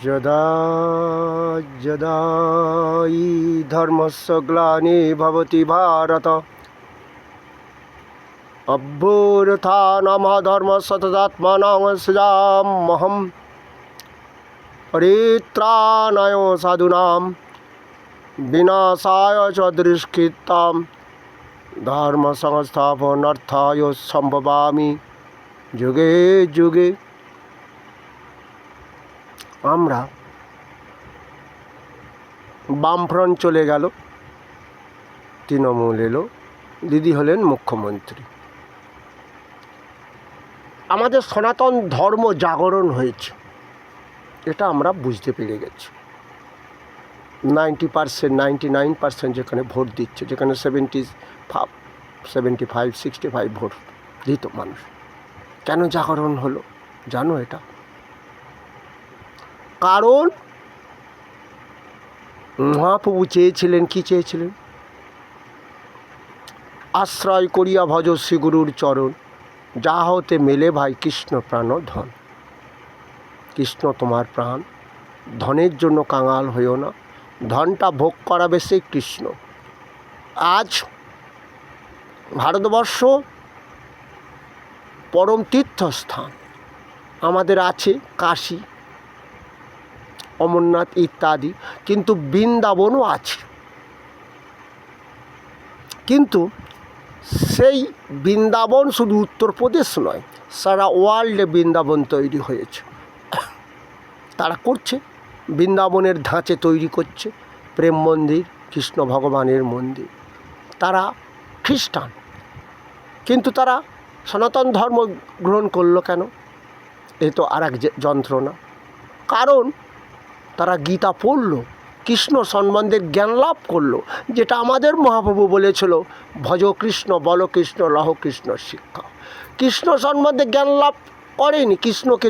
যদা যদা ই ধর্মস্য গ্লানি ভবতি ভারত অভ্যুত্থানমধর্মস্য তদাত্মানাং সৃজাম্যহং পরিত্রাণায় সাধূনাং বিনাশায় চ দুষ্কৃতাং ধর্ম সংস্থাপনার্থায় সম্ভবামি যুগে যুগে। আমরা বামফ্রন্ট চলে গেল, তৃণমূল এলো, দিদি হলেন মুখ্যমন্ত্রী। আমাদের সনাতন ধর্ম জাগরণ হয়েছে, এটা আমরা বুঝতে পেরে গেছি। 90%, 99% যেখানে ভোট দিচ্ছে, যেখানে 75, 65 ভোট দিত মানুষ। কেন জাগরণ হলো জানো এটা? কারণ মহাপ্রভু চেয়েছিলেন, কি চেয়েছিলেন? আশ্রয় করিয়া ভজ শ্রী গুরুর চরণ, যা হতে মেলে ভাই কৃষ্ণ প্রাণ ধন। কৃষ্ণ তোমার প্রাণ, ধনের জন্য কাঙাল হইও না, ধনটা ভোগ করাবে সেই কৃষ্ণ। আজ ভারতবর্ষ পরম তীর্থস্থান আমাদের আছে, কাশী, অমরনাথ ইত্যাদি, কিন্তু বৃন্দাবনও আছে। কিন্তু সেই বৃন্দাবন শুধু উত্তরপ্রদেশ নয়, সারা ওয়ার্ল্ডে বৃন্দাবন তৈরি হয়েছে। তারা করছে, বৃন্দাবনের ধাঁচে তৈরি করছে প্রেম মন্দির, কৃষ্ণ ভগবানের মন্দির। তারা খ্রিস্টান, কিন্তু তারা সনাতন ধর্ম গ্রহণ করলো কেন? এ তো আর এক যন্ত্রণা। কারণ তারা গীতা পড়ল, কৃষ্ণ সম্বন্ধে জ্ঞান লাভ করলো, যেটা আমাদের মহাপ্রভু বলেছিল, ভজ কৃষ্ণ বল কৃষ্ণ লহ কৃষ্ণ শিক্ষা। কৃষ্ণ সম্বন্ধে জ্ঞান লাভ করেনি, কৃষ্ণকে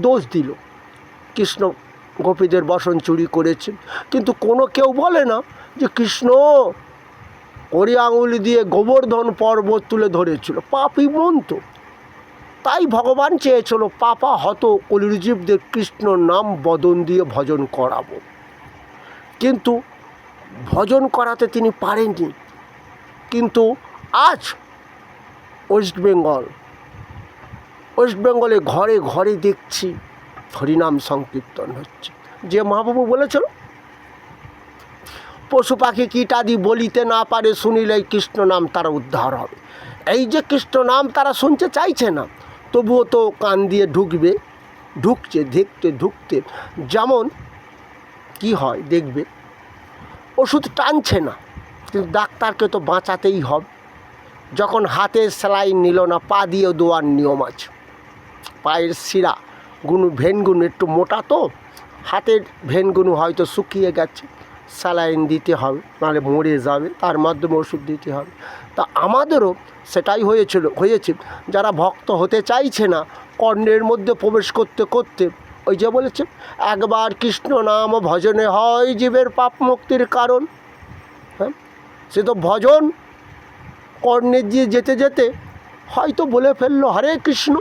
দোষ দিল, কৃষ্ণ গোপীদের বসন চুরি করেছেন। কিন্তু কোনো কেউ বলে না যে কৃষ্ণ কড়ি আঙুলি দিয়ে গোবর্ধন পর্বত তুলে ধরেছিল, পাপই মন তো। তাই ভগবান চেয়েছিল পাপা হত কলিজীবদের কৃষ্ণ নাম বদন দিয়ে ভজন করাবো, কিন্তু ভজন করাতে তিনি পারেননি। কিন্তু আজ ওয়েস্ট বেঙ্গলে ঘরে ঘরে দেখছি হরিনাম সংকীর্তন হচ্ছে। যে মহাপ্রভু বলেছিল পশু পাখি কীটাদি বলিতে না পারে, শুনিলেই কৃষ্ণ নাম তারা উদ্ধার হবে। এই যে কৃষ্ণ নাম তারা শুনতে চাইছে না, তবুও তো কান দিয়ে ঢুকছে ঢুকতে। যেমন কি হয় দেখবে, ওষুধ টানছে না, কিন্তু ডাক্তারকে তো বাঁচাতেই হবে। যখন হাতে সেলাইন নিল না, পা দিয়ে দেওয়ার নিয়ম আছে। পায়ের শিরা ভেনগুলো একটু মোটা, তো হাতের ভেনগুলো হয়তো শুকিয়ে গেছে, স্যালাইন দিতে হবে, নাহলে মরে যাবে, তার মাধ্যমে ওষুধ দিতে হবে। তা আমাদেরও সেটাই হয়েছে। যারা ভক্ত হতে চাইছে না, কর্ণের মধ্যে প্রবেশ করতে করতে, ওই যে বলেছে, একবার কৃষ্ণ নাম ভজনে হয় জীবের পাপ মুক্তির কারণ। হ্যাঁ, সে তো ভজন কর্ণে দিয়ে যেতে যেতে হয়তো বলে ফেললো হরে কৃষ্ণ।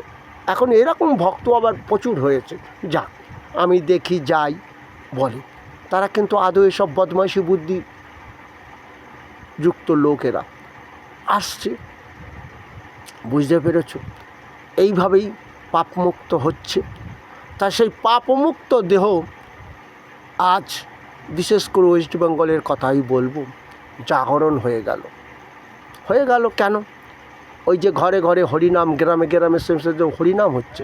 এখন এরকম ভক্ত আবার প্রচুর হয়েছে, যাক আমি দেখি যাই বলে। তারা কিন্তু আদৌ এসব বদমাইশি বুদ্ধি যুক্ত লোকেরা আসছে, বুঝতে পেরেছ? এইভাবেই পাপমুক্ত হচ্ছে। তা সেই পাপমুক্ত দেহ আজ বিশেষ করে ওয়েস্ট বেঙ্গলের কথাই বলবো, জাগরণ হয়ে গেল। কেন? ওই যে ঘরে ঘরে হরিনাম, গ্রামে গ্রামে যে হরিনাম হচ্ছে,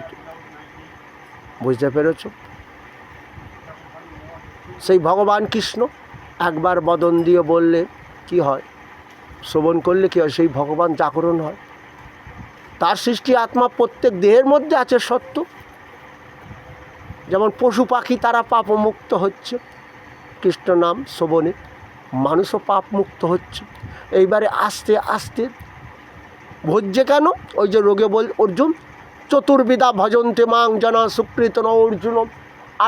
বুঝতে পেরেছ? সেই ভগবান কৃষ্ণ একবার বদন দিয়ে বললে কি হয়, শ্রবণ করলে কি হয়, সেই ভগবান জাগরণ হয়। তার সৃষ্টি আত্মা প্রত্যেক দেহের মধ্যে আছে সত্য। যেমন পশু পাখি তারা পাপমুক্ত হচ্ছে কৃষ্ণ নাম শ্রবণে, মানুষও পাপমুক্ত হচ্ছে। এইবারে আস্তে আস্তে ভজছে কেন? ওই যে রোগে অর্জুন, চতুর্বিধা ভজন্তে মাং জনা সুকৃত ন অর্জুন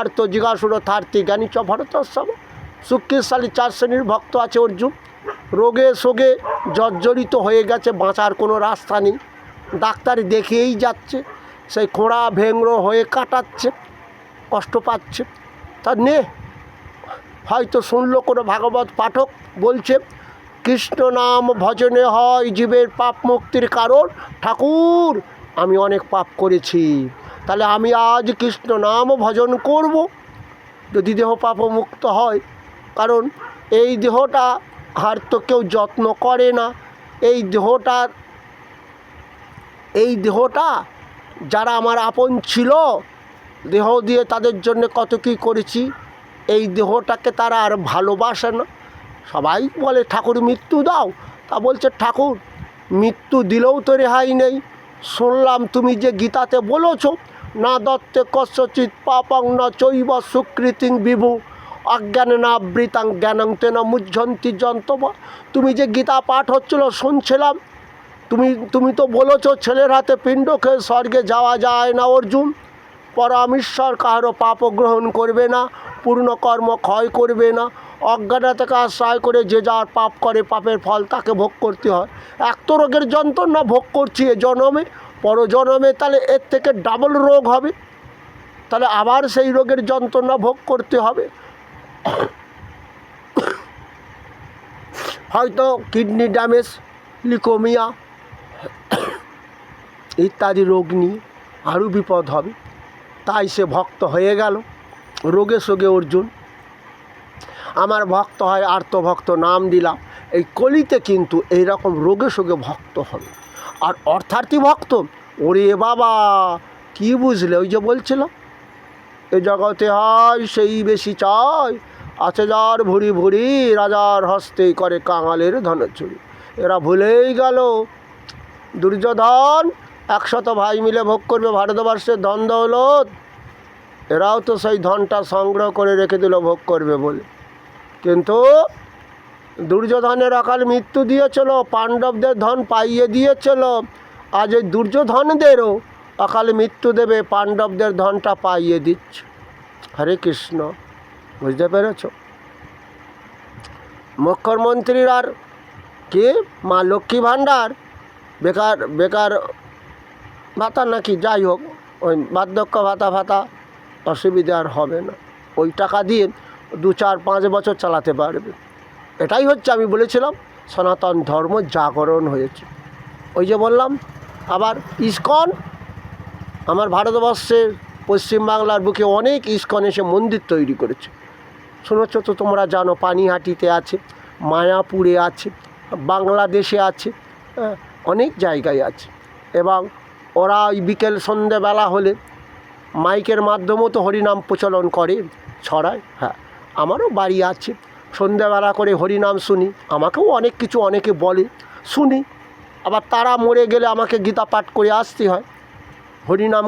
আর্ত জিজ্ঞাসুর থার্থী জ্ঞানী চ ভরতস্যব। সুকৃতশালী 4 শ্রেণীর ভক্ত আছে অর্জুন। রোগে শোগে জর্জরিত হয়ে গেছে, বাঁচার কোনো রাস্তা নেই, ডাক্তার দেখেই যাচ্ছে, সেই খোঁড়া ভেঙড়ো হয়ে কাটাচ্ছে। কষ্ট পাচ্ছে। তা নে, হয়তো শুনলো কোনো ভাগবত পাঠক বলছে কৃষ্ণ নাম ভজনে হয় জীবের পাপ মুক্তির কারণ। ঠাকুর, আমি অনেক পাপ করেছি, তাহলে আমি আজ কৃষ্ণ নাম ভজন করব যদি দেহ পাপ মুক্ত হয়। কারণ এই দেহটা আর তো কেউ যত্ন করে না। এই দেহটা যারা আমার আপন ছিল, দেহ দিয়ে তাদের জন্য কত কী করেছি, এই দেহটাকে তারা আর ভালোবাসে না। সবাই বলে ঠাকুর মৃত্যু দাও, তা বলছে ঠাকুর মৃত্যু দিলেও তো রেহাই নেই। শুনলাম তুমি যে গীতাতে বলেছ না দত্তে কস্যচিৎ পাপং না চৈব সুকৃতিং বিভু অজ্ঞানে না বৃতাং জ্ঞানং তেন মুহ্যন্তি যন্তবা। তুমি যে গীতা পাঠ হচ্ছিল শুনছিলাম, তুমি তো বলেছ ছেলের হাতে পিণ্ড খেয়ে স্বর্গে যাওয়া যায় না অর্জুন। পরমেশ্বর কারো পাপ গ্রহণ করবে না, পূর্ণ কর্ম ক্ষয় করবে না। অজ্ঞানতাকে আশ্রয় করে যে যার পাপ করে পাপের ফল তাকে ভোগ করতে হয়। এক তো রোগের যন্ত্রণা ভোগ করছি এ জন্মে, পরজন্মে তাহলে এর থেকে ডাবল রোগ হবে, তাহলে আবার সেই রোগের যন্ত্রণা ভোগ করতে হবে। হয়তো কিডনি ড্যামেজ, লিউকেমিয়া ইত্যাদি রোগ নিয়ে আরও বিপদ হবে। তাই সে ভক্ত হয়ে গেল রোগে সোগে অর্জুন। আমার ভক্ত হয় আর্তভক্ত নাম দিলাম। এই কলিতে কিন্তু এইরকম রোগে সোগে ভক্ত হবে। আর অর্থার্থী ভক্ত, ওরে বাবা কি বুঝলে, ওই যে বলছিলাম এ জগতে হয় সেই বেশি চায়, আছে যার ভুরি ভুরি রাজার হস্তে করে কাঙালের ধনচুরি। এরা ভুলেই গেল দুর্যোধন 100 ভাই মিলে ভোগ করবে ভারতবর্ষের ধন দৌলত, এরাও তো সেই ধনটা সংগ্রহ করে রেখে দিল ভোগ করবে বলে। কিন্তু দুর্যোধনের অকাল মৃত্যু দিয়েছিল, পাণ্ডবদের ধন পাইয়ে দিয়েছিল। আজ এই দুর্যোধনদেরও অকাল মৃত্যু দেবে, পাণ্ডবদের ধনটা পাইয়ে দিচ্ছে। হরে কৃষ্ণ, বুঝতে পেরেছ? মুখ্যমন্ত্রীর আর কি মা লক্ষ্মী ভাণ্ডার বেকার ভাতা নাকি, যাই হোক ওই বার্ধক্য ভাতা অসুবিধা আর হবে না। ওই টাকা দিয়ে 2-4-5 বছর চালাতে পারবে। এটাই হচ্ছে, আমি বলেছিলাম সনাতন ধর্ম জাগরণ হয়েছে। ওই যে বললাম আবার ইস্কন, আমার ভারতবর্ষের পশ্চিমবাংলার বুকে অনেক ইস্কন এসে মন্দির তৈরি করেছে। শুনেছ তো তোমরা জানো, পানিহাটিতে আছে, মায়াপুরে আছে, বাংলাদেশে আছে, অনেক জায়গায় আছে। এবং ওরা ওই বিকেল সন্ধ্যেবেলা হলে মাইকের মাধ্যমেও তো হরিনাম প্রচলন করে, ছড়ায়। হ্যাঁ, আমারও বাড়ি আছে, সন্ধ্যেবেলা করে হরিনাম শুনি। আমাকেও অনেক কিছু অনেকে বলে, শুনি। আবার তারা মরে গেলে আমাকে গীতা পাঠ করে আসতে হয়। হরিনাম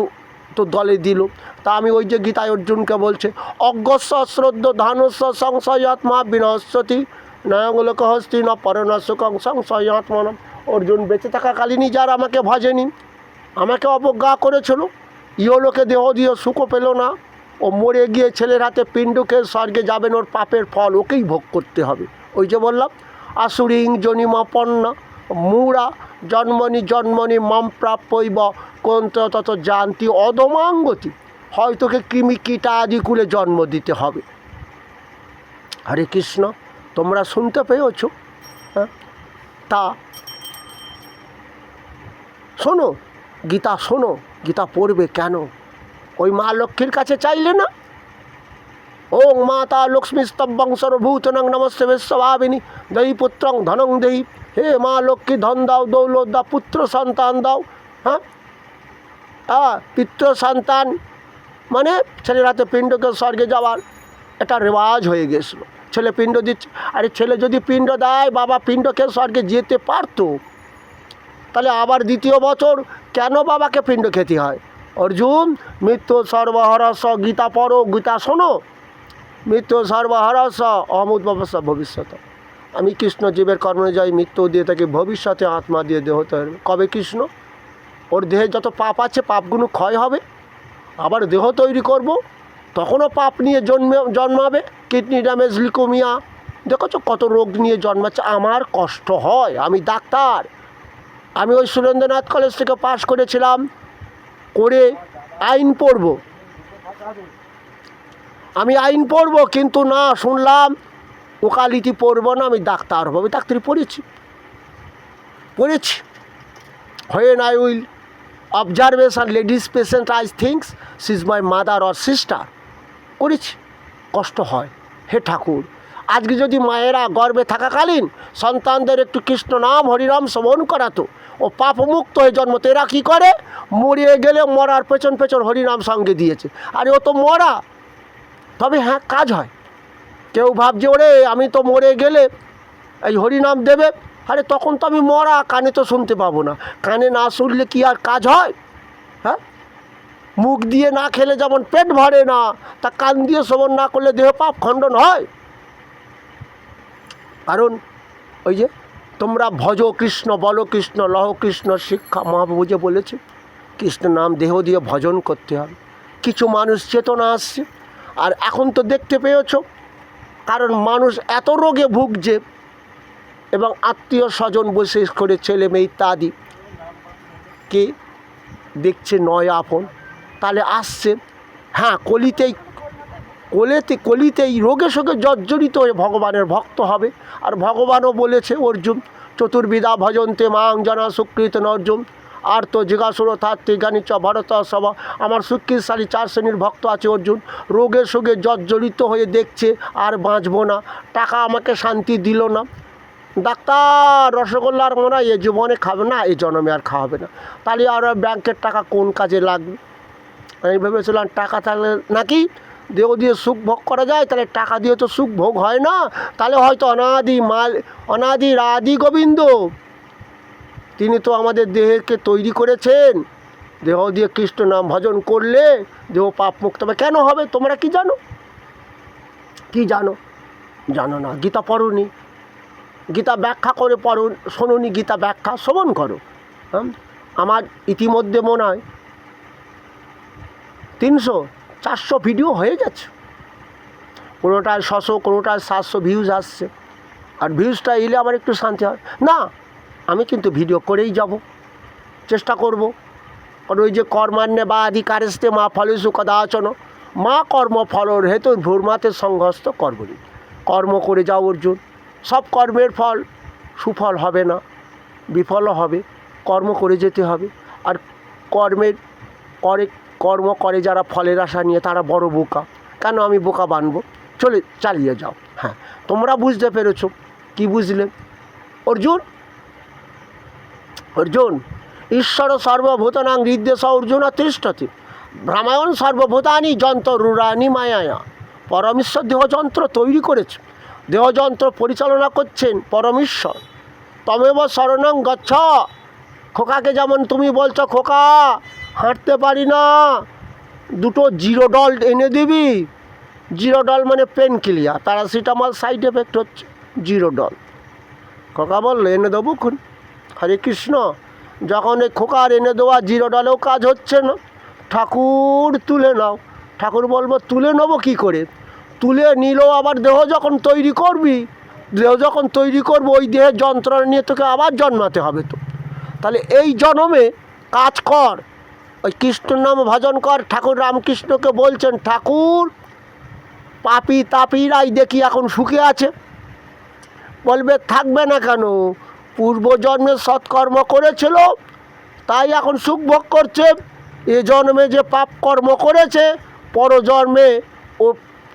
তো দলে দিল, তা আমি ওই যে গীতায় অর্জুনকে বলছে অজ্ঞস্য শ্রদ্ধ ধানস্য সংশয়াত্মা বিনশ্বতি নয়ঙ্গলোক হস্তি ন পরণ সুখং সংশয়াত্মনম। অর্জুন বেঁচে থাকাকালীনই যারা আমাকে ভজেনি, আমাকে অবজ্ঞা করেছিল, ইহলোকে দেহ দিয়ে সুখও পেল না, ও মরে গিয়ে ছেলের হাতে পিণ্ডকে স্বর্গে যাবেন, ওর পাপের ফল ওকেই ভোগ করতে হবে। ওই যে বললাম আসুরিং জনিমাপন্না মূঢ়া জন্মনি মাম প্রাপ্যৈব কোন্ত তত জানতি অধমাঙ্গতি। হয়তোকে কৃমি কীটা আদি কুলে জন্ম দিতে হবে। হরে কৃষ্ণ, তোমরা শুনতে পেয়েছ? হ্যাঁ, তা শোনো, গীতা শোনো। গীতা পড়বে কেন? ওই মা লক্ষ্মীর কাছে চাইলে না, ওং মাতা লক্ষ্মী স্তব্যং সর্বভূতনং নমস্তে বিশ্বভাবিনী দেহি পুত্রং ধনং দেহি। হে মা লক্ষ্মী, ধন দাও, দৌলত দাও, পুত্র সন্তান দাও। হ্যাঁ, পিত্র সন্তান মানে ছেলের হাতে পিণ্ডকে স্বর্গে যাওয়ার এটা রেওয়াজ হয়ে গেছিলো। ছেলে পিণ্ড দিচ্ছে, আরে ছেলে যদি পিণ্ড দেয়, বাবা পিণ্ডকে স্বর্গে যেতে পারতো, তাহলে আবার দ্বিতীয় বছর কেন বাবাকে পিণ্ড খেতে হয়? অর্জুন, মৃত্যু সর্বহরস, গীতা পড়ো, গীতা শোনো। মৃত্যু সর্বহরস অমুদ্ভবস্য ভবিষ্যৎ। আমি কৃষ্ণ জীবের কর্মজয় মৃত্যু দিয়ে থাকি, ভবিষ্যতে আত্মা দিয়ে দেহ তৈরি। কবে কৃষ্ণ? ওর দেহে যত পাপ আছে পাপগুলো ক্ষয় হবে, আবার দেহ তৈরি করব, তখনও পাপ নিয়ে জন্মাবে। কিডনি ড্যামেজ, লিউকেমিয়া, দেখেছো কত রোগ নিয়ে জন্মাচ্ছে। আমার কষ্ট হয়, আমি ডাক্তার, আমি ওই সুরেন্দ্রনাথ কলেজ থেকে পাশ করেছিলাম, করে আইন পড়ব। আমি আইন পড়বো, কিন্তু না, শুনলাম ওকালতি পড়বো না, আমি ডাক্তার হবো। আমি ডাক্তারি পড়েছি। When I will observation ladies patient I think she is my mother or sister, করেছি। কষ্ট হয়, হে ঠাকুর, আজকে যদি মায়েরা গর্ভে থাকাকালীন সন্তানদের একটু কৃষ্ণ নাম হরিনাম শ্রবণ করাতো, ও পাপমুক্ত হয়ে জন্মতে। এরা কী করে, মরিয়ে গেলে মরার পেছন পেছন হরিনাম সঙ্গে দিয়েছে। আরে ও তো মরা, তবে হ্যাঁ কাজ হয়। কেউ ভাবছে ওরে আমি তো মরে গেলে এই হরিনাম দেবে, আরে তখন তো আমি মরা, কানে তো শুনতে পাবো না। কানে না শুনলে কি আর কাজ হয়? হ্যাঁ, মুখ দিয়ে না খেলে যেমন পেট ভরে না, তা কান দিয়ে শ্রবণ না করলে দেহ পাপ খণ্ডন হয়। কারণ ওই যে তোমরা ভজ কৃষ্ণ, বল কৃষ্ণ, লহ কৃষ্ণ শিক্ষা, মহাপ্রভু যে বলেছে কৃষ্ণ নাম দেহ দিয়ে ভজন করতে হবে। কিছু মানুষ চেতনা আসছে, আর এখন তো দেখতে পেয়েছ, কারণ মানুষ এত রোগে ভুগছে এবং আত্মীয় স্বজন বিশেষ করে ছেলে মেয়ে ইত্যাদি কে দেখছে নয় আপন, তাহলে আসছে। হ্যাঁ, কলিতেই রোগে শোকে জর্জরিত হয়ে ভগবানের ভক্ত হবে। আর ভগবানও বলেছে অর্জুন, চতুর্বিধা ভজন্তে মাং জনা সুকৃত অর্জুন আর তো জিজ্ঞাসুর থার্থী জ্ঞানী চ ভরত সভা। আমার সুকৃতশালী 4 শ্রেণীর ভক্ত আছে অর্জুন। রোগে শোকে জর্জরিত হয়ে দেখছে আর বাঁচবো না, টাকা আমাকে শান্তি দিল না, ডাক্তার রসগোল্লার মনে হয় এ জীবনে খাবে না, এই জন্মে আর খাওয়াবে না, তাহলে আর ব্যাংকের টাকা কোন কাজে লাগবে? আমি ভেবেছিলাম টাকা থাকলে নাকি দেহ দিয়ে সুখ ভোগ করা যায়, তাহলে টাকা দিয়ে তো সুখ ভোগ হয় না। তাহলে হয়তো অনাদি আদি গোবিন্দ তিনি তো আমাদের দেহকে তৈরি করেছেন, দেহ দিয়ে কৃষ্ণ নাম ভজন করলে দেহ পাপ মুক্ত হবে। কেন হবে তোমরা কি জানো? জানো না, গীতা পড়োনি, গীতা ব্যাখ্যা করে পড়ো, শোনোনি গীতা ব্যাখ্যা, শ্রবণ করো। আমার ইতিমধ্যে মনে হয় 300-400 ভিডিও হয়ে গেছে, কোনোটায় 600, কোনোটায় 700 ভিউজ আসছে। আর ভিউজটা এলে আমার একটু শান্তি হয় না, আমি কিন্তু ভিডিও করেই যাব, চেষ্টা করব। কারণ ওই যে কর্মান্যে বা অধিকারেস্তে মা ফলেষু কদাচন মা কর্মফলর হেতু ভূর্মাতে সংঘস্ত কর্মণি। কর্ম করে যাও অর্জুন, সব কর্মের ফল সুফল হবে না, বিফলও হবে। কর্ম করে যেতে হবে। আর কর্ম করে যারা ফলের আশা নিয়ে, তারা বড় বোকা। কেন আমি বোকা বানবো? চালিয়ে যাও। হ্যাঁ, তোমরা বুঝতে পেরেছ। কি বুঝলে? অর্জুন ঈশ্বর সর্বভূতানাং হৃদ্দেশ অর্জুন তিষ্ঠতি ভ্রামায়ণ সর্বভূতানি যন্ত্ররূঢ়ানি মায়া। পরমেশ্বর দেহযন্ত্র তৈরি করেছে, দেহযন্ত্র পরিচালনা করছেন পরমেশ্বর। তমেব শরণং গচ্ছ। খোকাকে যেমন তুমি বলছো খোকা হাঁটতে পারি না, 2 জিরোডল এনে দিবি। জিরোডল মানে pain killer, paracetamol side effect হচ্ছে জিরোডল। খোকা বললো এনে দেবো খুন। হরে কৃষ্ণ। যখন এই খোকার এনে দেওয়া জিরোডলেও কাজ হচ্ছে না, ঠাকুর তুলে নাও। ঠাকুর বলবো তুলে নেবো কী করে? তুলে নিলেও আবার দেহ যখন তৈরি করবো ওই দেহের যন্ত্রণা নিয়ে তোকে আবার জন্মাতে হবে। তো তাহলে এই জন্মে কাজ কর, ওই কৃষ্ণ নাম ভজন কর। ঠাকুর রামকৃষ্ণকে বলছেন, ঠাকুর পাপি তাপিরাই দেখি এখন সুখে আছে। বলবে থাকবে না কেন? পূর্বজন্মে সৎকর্ম করেছিল তাই এখন সুখ ভোগ করছে। এ জন্মে যে পাপ কর্ম করেছে পরজন্মে ও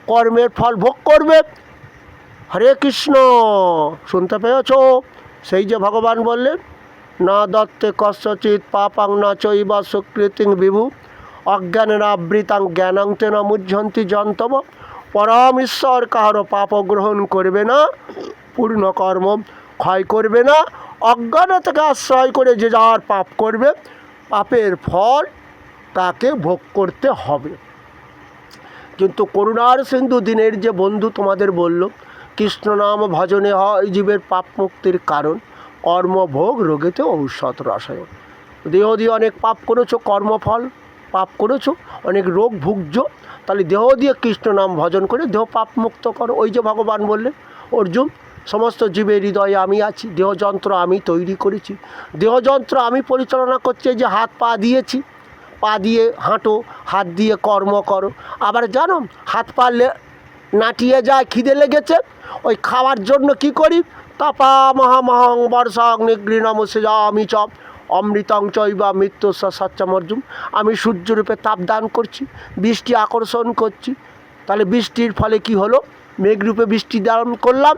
কর্মের ফল ভোগ করবে। হরে কৃষ্ণ। শুনতে পেয়েছ? সেই যে ভগবান বললেন, না দত্তে কস্যচিৎ পাপাং না চৈবা সুকৃতিং বিভু অজ্ঞানের আবৃতাং জ্ঞানাং তেন মুহ্যন্তি জন্তব। পরম ঈশ্বর কাহারও পাপ গ্রহণ করবে না, পূর্ণ কর্ম ক্ষয় করবে না। অজ্ঞানতাকে আশ্রয় করে যে যার পাপ করবে, পাপের ফল তাকে ভোগ করতে হবে। কিন্তু করুণার সিন্ধু দিনের যে বন্ধু তোমাদের বলল, কৃষ্ণ নাম ভজনে হয় জীবের পাপ মুক্তির কারণ, কর্মভোগ রোগেতে ঔষধ রসায়ন। দেহ দিয়ে অনেক পাপ করেছো, কর্মফল পাপ করেছো, অনেক রোগ ভুগছ, তাহলে দেহ দিয়ে কৃষ্ণ নাম ভজন করে দেহ পাপ মুক্ত করো। ওই যে ভগবান বললেন, অর্জুন সমস্ত জীবের হৃদয়ে আমি আছি, দেহযন্ত্র আমি তৈরি করেছি, দেহযন্ত্র আমি পরিচালনা করছি। যে হাত পা দিয়েছি, পা দিয়ে হাঁটো, হাত দিয়ে কর্ম করো। আবার জানো, হাত পা নাটিয়ে যায়, খিদে লেগেছে, ওই খাওয়ার জন্য কি করি, তাপা মহামহং বর্ষাং নিগৃণমসে আমি চপ অমৃতং চৈবা মৃত্যু সচ্চামর্জুম। আমি সূর্যরূপে তাপ দান করছি, বৃষ্টি আকর্ষণ করছি। তাহলে বৃষ্টির ফলে কি হলো, মেঘরূপে বৃষ্টি দান করলাম,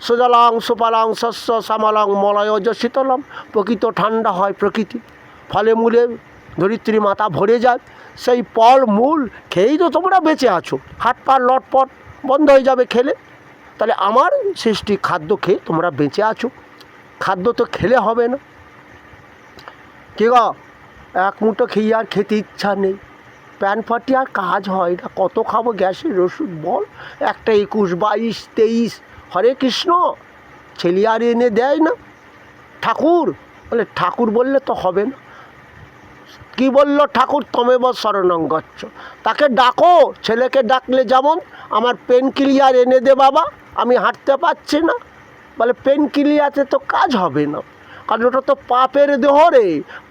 সুজলাং সুফলাং শস্য শ্যামলাং মলয়জ শীতলম, প্রকৃত ঠান্ডা হয় প্রকৃতি, ফলে মূলে ধরিত্রী মাতা ভরে যায়। সেই ফল মূল খেয়েই তো তোমরা বেঁচে আছো, হাত পা লটপট বন্ধ হয়ে যাবে খেলে। তাহলে আমার সৃষ্টি খাদ্য খেয়ে তোমরা বেঁচে আছো, খাদ্য তো খেলে হবে না। কে গো, এক মুঠো খেয়ে আর খেতে ইচ্ছা নেই, প্যান ফাটি আর কাজ হয় না, কত খাবো গ্যাসের ওষুধ বল, একটা 21, 22, 23 হরে কৃষ্ণ ছেলে আর এনে দেয় না। ঠাকুর বলে, ঠাকুর বললে তো হবে না। কি বললো ঠাকুর, তমেব শরণং গচ্ছ, তাকে ডাকো, ছেলেকে ডাকলে যেমন আমার পেন কিলিয়ার এনে দে বাবা, আমি হাঁটতে পারছি না, বলে পেন কিলিয়াতে তো কাজ হবে না, কারণ ওটা তো পাপের দেহ রে,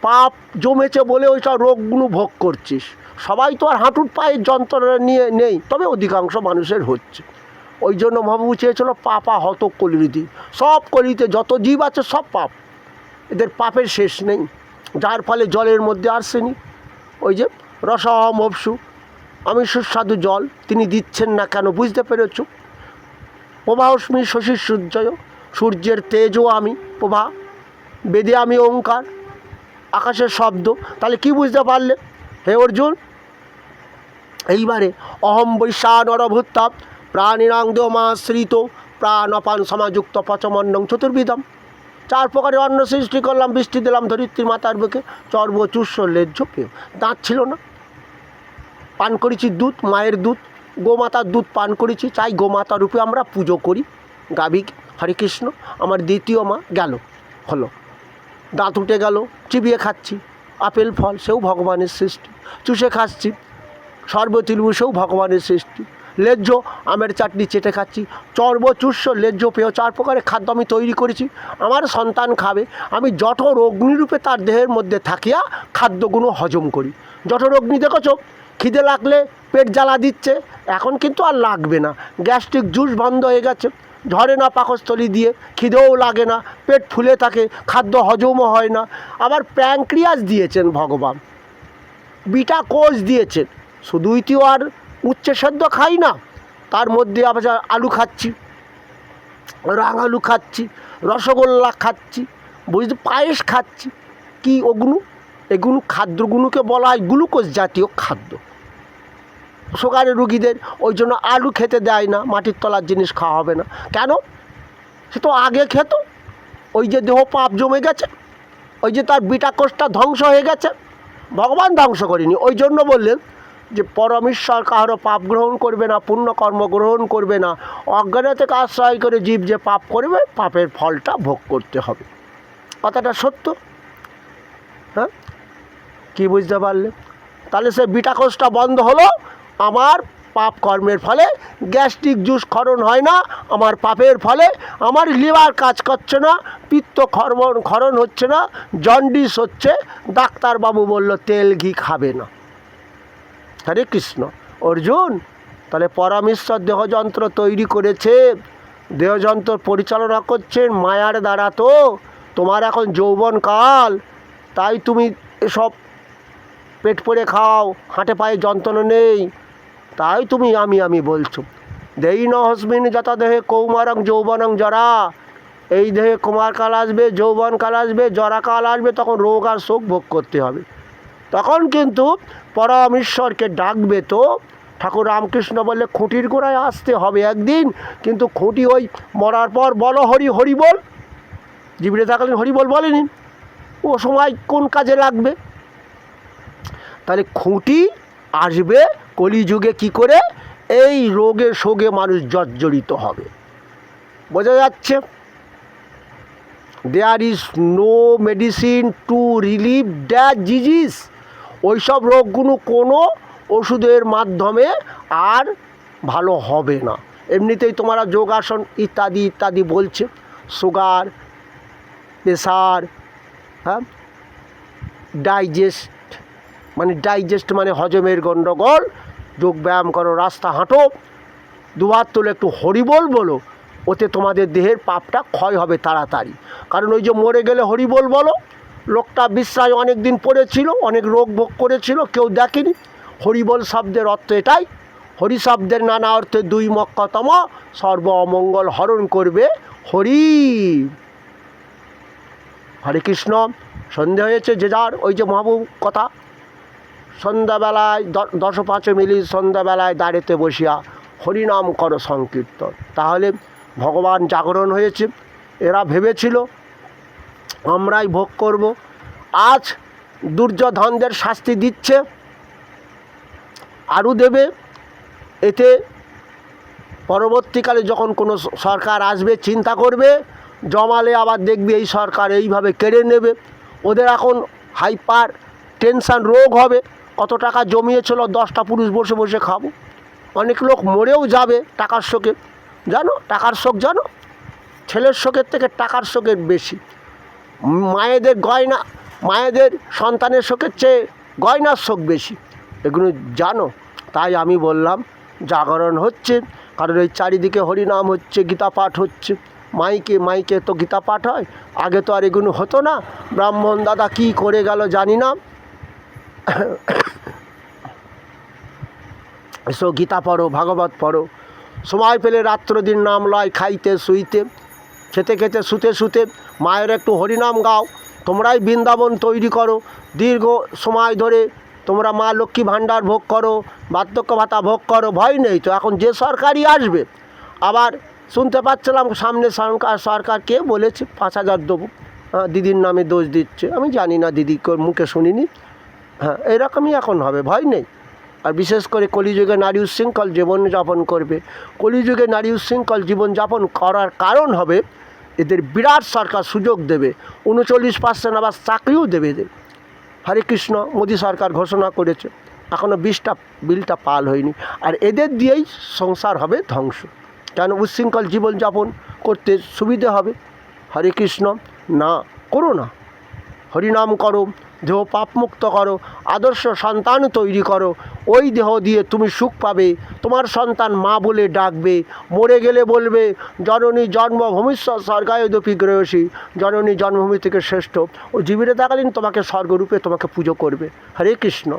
পাপ জমেছে বলে ওইসব রোগগুলো ভোগ করছিস। সবাই তো আর হাঁটুর পায়ের যন্ত্রণা নিয়ে নেই, তবে অধিকাংশ মানুষের হচ্ছে। ওই জন্য মহাপ্রভু চেয়েছিল পাপা হত কলিরিতি, সব কলিতে যত জীব আছে সব পাপ, এদের পাপের শেষ নেই, যার ফলে জলের মধ্যে আর্সেনিক, ওই যে রসহম অপসু, আমি সুস্বাদু জল তিনি দিচ্ছেন না কেন, বুঝতে পেরেছ? প্রভাস্মি শশীর সূর্যয়, সূর্যের তেজও আমি, প্রভা, বেদে আমি ওঙ্কার, আকাশের শব্দ। তাহলে কি বুঝতে পারলে হে অর্জুন? এইবারে অহম বৈশা নরভূত্তাপ প্রাণীনাং দেহমাশ্রিত প্রাণ অপান সমাযুক্ত পচমন্নং চতুর্বিধম, 4 প্রকারের অন্ন সৃষ্টি করলাম, বৃষ্টি দিলাম ধরিত্রী মাতার বুকে, চর্ব চুষ্য লেজ্জ পেয়, দাঁত ছিল না, পান করেছি দুধ, মায়ের দুধ, গোমাতার দুধ পান করেছি, চাই গোমাতা রূপে আমরা পুজো করি গাভীকে। হরে কৃষ্ণ, আমার দ্বিতীয় মা গেল, হলো, দাঁত উঠে গেল, চিবিয়ে খাচ্ছি, আপেল ফল সেও ভগবানের সৃষ্টি, চুষে খাচ্ছি, সর্বতিলবু সেও ভগবানের সৃষ্টি, লেজ্জ আমের চাটনি চেটে খাচ্ছি, চর্ব চুষ্য লেজ্জ পেয়, 4 প্রকারের খাদ্য আমি তৈরি করেছি, আমার সন্তান খাবে, আমি জঠর অগ্নিরূপে তার দেহের মধ্যে থাকিয়া খাদ্যগুলো হজম করি। জঠর অগ্নি দেখেছো, খিদে লাগলে পেট জ্বালা দিচ্ছে, এখন কিন্তু আর লাগবে না, গ্যাস্ট্রিক জুস বন্ধ হয়ে গেছে, ঝরে না পাকস্থলী দিয়ে, খিদেও লাগে না, পেট ফুলে থাকে, খাদ্য হজমও হয় না। আবার প্যাঙ্ক্রিয়াস দিয়েছেন ভগবান, বিটা কোষ দিয়েছেন, শুধুই তো আর উচ্চে সেদ্ধ খাই না, তার মধ্যে আবার আলু খাচ্ছি, রাঙালু খাচ্ছি, রসগোল্লা খাচ্ছি, বুঝতে পায়েস খাচ্ছি, কি ওগুলো, এগুলো খাদ্যগুলোকে বলা হয় গ্লুকোজ জাতীয় খাদ্য। সুগারের রুগীদের ওই জন্য আলু খেতে দেয় না, মাটির তলার জিনিস খাওয়া হবে না, কেন? সে তো আগে খেত, ওই যে দেহ পাপ জমে গেছে, ওই যে তার বিটা কোষটা ধ্বংস হয়ে গেছে, ভগবান ধ্বংস করেনি। ওই জন্য বললেন যে পরমেশ্বর কাহারও পাপ গ্রহণ করবে না, পুণ্যকর্ম গ্রহণ করবে না, অজ্ঞানে থেকে আশ্রয় করে জীব যে পাপ করবে, পাপের ফলটা ভোগ করতে হবে। কথাটা সত্য, হ্যাঁ? কি বুঝতে পারলে? তাহলে সে বিটা কোষটা বন্ধ হলো, আমার পাপ কর্মের ফলে গ্যাস্ট্রিক জুস ক্ষরণ হয় না, আমার পাপের ফলে আমার লিভার কাজ করছে না, পিত্ত ক্ষরণ হচ্ছে না, জন্ডিস হচ্ছে, ডাক্তারবাবু বলল তেল ঘি খাবে না। হরে কৃষ্ণ। অর্জুন, তাহলে পরমেশ্বর দেহযন্ত্র তৈরি করেছে, দেহযন্ত্র পরিচালনা করছেন মায়ার দ্বারা। তো তোমার এখন যৌবনকাল, তাই তুমি এসব পেট পরে খাও, হাঁটে পায়ে যন্ত্রণা নেই, তাই তুমি আমি বলছো। দেই ন হস্মিন যথা দেহে কৌমারং যৌবনং জরা, এই দেহে কুমারকাল আসবে, যৌবনকাল আসবে, জরাকাল আসবে, তখন রোগ আর শোক ভোগ করতে হবে। তখন কিন্তু পরমেশ্বরকে ডাকবে। তো ঠাকুর রামকৃষ্ণ বললে খুঁটির গোড়ায় আসতে হবে একদিন, কিন্তু খুঁটি ওই মরার পর বলো হরি হরি বল, জীবিত থাকলেন হরি বল বলেনি, ও সময় কোন কাজে লাগবে? তাহলে খুঁটি আসবে কলিযুগে কি করে? এই রোগে শোগে মানুষ জর্জরিত হবে, বোঝা যাচ্ছে? There is no medicine to relieve that disease, ওইসব রোগগুলো কোনো ওষুধের মাধ্যমে আর ভালো হবে না। এমনিতেই তোমরা যোগাসন ইত্যাদি ইত্যাদি বলছে, সুগার, প্রেশার, হ্যাঁ, ডাইজেস্ট, মানে ডাইজেস্ট মানে হজমের গণ্ডগোল, যোগ ব্যায়াম করো, রাস্তা হাঁটো, দুহাত তুলে একটু হরিবোল বলো, ওতে তোমাদের দেহের পাপটা ক্ষয় হবে তাড়াতাড়ি। কারণ ওই যে মরে গেলে হরিবোল বলো, লোকটা বিশ্রায় অনেক দিন পড়েছিল, অনেক রোগ ভোগ করেছিল, কেউ দেখেনি। হরিবোল শব্দের অর্থ এটাই। হরি শব্দের নানা অর্থে দুই মক্কতম, সর্ব অমঙ্গল হরণ করবে হরি। হরে কৃষ্ণ। সন্ধে হয়েছে, যে যার ওই যে মহাবুব কথা, সন্ধ্যাবেলায় 10-5 মিনিট সন্ধ্যাবেলায় দাঁড়িতে বসিয়া হরিনাম করো সংকীর্তন। তাহলে ভগবান জাগরণ হয়েছে। এরা ভেবেছিল আমরাই ভোগ করব। আজ দুর্যোধনদের শাস্তি দিচ্ছে, আরও দেবে। এতে পরবর্তীকালে যখন কোনো সরকার আসবে চিন্তা করবে, জমালে আবার দেখবে এই সরকার এইভাবে কেড়ে নেবে। ওদের এখন হাইপার টেনশান রোগ হবে। কত টাকা জমিয়েছিল, 10টা পুরুষ বসে বসে খাবো। অনেক লোক মরেও যাবে টাকার শোকে, জানো? টাকার শোক জানো, ছেলের শোকের থেকে টাকার শোকের বেশি। মায়েদের গয়না, মায়েদের সন্তানের শোকের চেয়ে গয়নার শোক বেশি, এগুলো জানো? তাই আমি বললাম জাগরণ হচ্ছে, কারণ এই চারিদিকে হরিনাম হচ্ছে, গীতা পাঠ হচ্ছে। মাইকে মাইকে তো গীতা পাঠ হয়, আগে তো আর এগুলো হতো না। ব্রাহ্মণ দাদা কি করে গেল জানি না। এসো গীতা পড়ো, ভাগবত পড়ো, সময় পেলে রাত্র দিন নাম লয়, খাইতে শুইতে, খেতে খেতে শুতে শুতে মায়ের একটু হরিনাম গাও। তোমরাই বৃন্দাবন তৈরি করো, দীর্ঘ সময় ধরে তোমরা মা লক্ষ্মী ভাণ্ডার ভোগ করো, বার্ধক্য ভাতা ভোগ করো, ভয় নেই তো। এখন যে সরকারই আসবে, আবার শুনতে পাচ্ছিলাম সামনে সরকার কে বলেছে 5,000 দেবো, দিদির নামে দোষ দিচ্ছে। আমি জানি না, দিদি মুখে শুনিনি। হ্যাঁ, এরকমই এখন হবে, ভয় নেই। আর বিশেষ করে কলিযুগে নারী উচ্ছৃঙ্খল জীবনযাপন করবে। কলিযুগে নারী উচ্ছৃঙ্খল জীবনযাপন করার কারণ হবে এদের বিরাট সরকার সুযোগ দেবে, 39% আবার চাকরিও দেবে এদের। হরে কৃষ্ণ। মোদী সরকার ঘোষণা করেছে, এখনও বিলটা পাল হয়নি। আর এদের দিয়েই সংসার হবে ধ্বংস। কেন? উচ্ছৃঙ্খল জীবনযাপন করতে সুবিধে হবে। হরে কৃষ্ণ। না, করো না, হরিনাম করো, দেহ পাপমুক্ত করো, আদর্শ সন্তান তৈরি করো। ওই দেহ দিয়ে তুমি সুখ পাবে, তোমার সন্তান মা বলে ডাকবে, মরে গেলে বলবে জননী জন্মভূমিস্ব স্বর্গায়দপি গ্রেয়সী, জননী জন্মভূমি থেকে শ্রেষ্ঠ। ও জীবিত থাকালীন তোমাকে স্বর্গরূপে তোমাকে পুজো করবে। হরে কৃষ্ণ।